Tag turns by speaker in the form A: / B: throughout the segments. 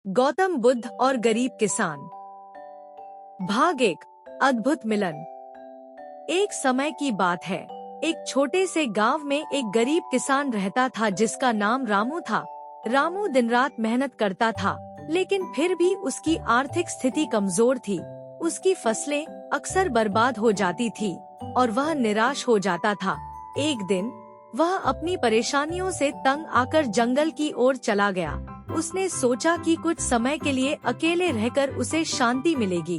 A: गौतम बुद्ध और गरीब किसान। भाग 1। अद्भुत मिलन। एक समय की बात है। एक छोटे से गांव में एक गरीब किसान रहता था जिसका नाम रामू था। रामू दिन रात मेहनत करता था, लेकिन फिर भी उसकी आर्थिक स्थिति कमजोर थी। उसकी फसलें अक्सर बर्बाद हो जाती थी और वह निराश हो जाता था। एक दिन वह अपनी परेशानियों से तंग आकर जंगल की ओर चला गया। उसने सोचा कि कुछ समय के लिए अकेले रहकर उसे शांति मिलेगी।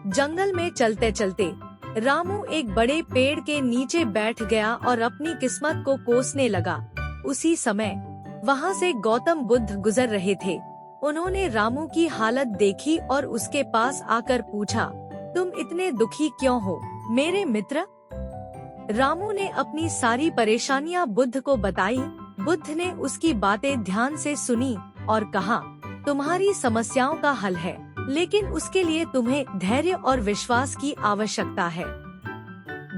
A: जंगल में चलते चलते रामू एक बड़े पेड़ के नीचे बैठ गया और अपनी किस्मत को कोसने लगा। उसी समय वहाँ से गौतम बुद्ध गुजर रहे थे। उन्होंने रामू की हालत देखी और उसके पास आकर पूछा, तुम इतने दुखी क्यों हो मेरे मित्र? रामू ने अपनी सारी परेशानियां बुद्ध को बताई। बुद्ध ने उसकी बातें ध्यान से सुनी और कहा, तुम्हारी समस्याओं का हल है, लेकिन उसके लिए तुम्हें धैर्य और विश्वास की आवश्यकता है।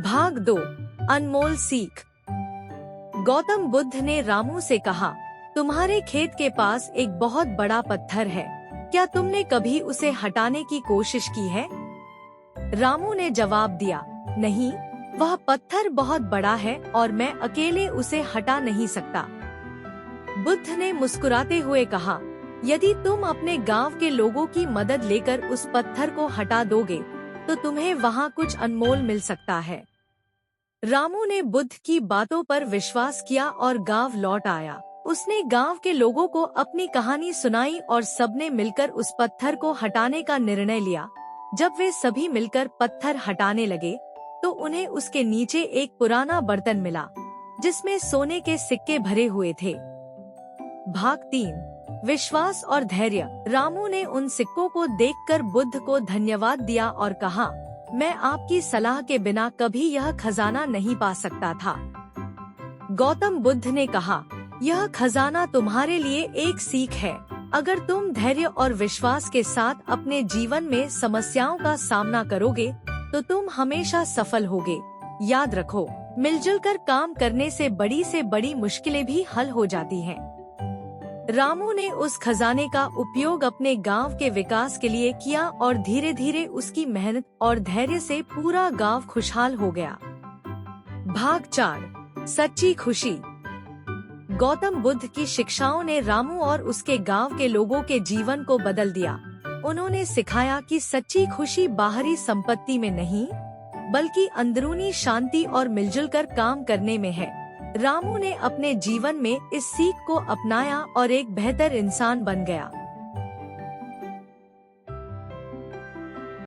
A: भाग 2। अनमोल सीख। गौतम बुद्ध ने रामू से कहा, तुम्हारे खेत के पास एक बहुत बड़ा पत्थर है, क्या तुमने कभी उसे हटाने की कोशिश की है? रामू ने जवाब दिया, नहीं, वह पत्थर बहुत बड़ा है और मैं अकेले उसे हटा नहीं सकता। बुद्ध ने मुस्कुराते हुए कहा, यदि तुम अपने गांव के लोगों की मदद लेकर उस पत्थर को हटा दोगे, तो तुम्हें वहां कुछ अनमोल मिल सकता है। रामू ने बुद्ध की बातों पर विश्वास किया और गांव लौट आया। उसने गांव के लोगों को अपनी कहानी सुनाई और सबने मिलकर उस पत्थर को हटाने का निर्णय लिया। जब वे सभी मिलकर पत्थर हटाने लगे, तो उन्हें उसके नीचे एक पुराना बर्तन मिला, जिसमें सोने के सिक्के भरे हुए थे। भाग 3। विश्वास और धैर्य। रामू ने उन सिक्कों को देखकर बुद्ध को धन्यवाद दिया और कहा, मैं आपकी सलाह के बिना कभी यह खजाना नहीं पा सकता था। गौतम बुद्ध ने कहा, यह खजाना तुम्हारे लिए एक सीख है। अगर तुम धैर्य और विश्वास के साथ अपने जीवन में समस्याओं का सामना करोगे, तो तुम हमेशा सफल होगे। याद रखो, मिलजुल कर काम करने से बड़ी मुश्किलें भी हल हो जाती हैं। रामू ने उस खजाने का उपयोग अपने गांव के विकास के लिए किया और धीरे धीरे उसकी मेहनत और धैर्य से पूरा गांव खुशहाल हो गया। भाग 4। सच्ची खुशी। गौतम बुद्ध की शिक्षाओं ने रामू और उसके गांव के लोगों के जीवन को बदल दिया। उन्होंने सिखाया कि सच्ची खुशी बाहरी संपत्ति में नहीं, बल्कि अंदरूनी शांति और मिलजुल कर काम करने में है। रामू ने अपने जीवन में इस सीख को अपनाया और एक बेहतर इंसान बन गया।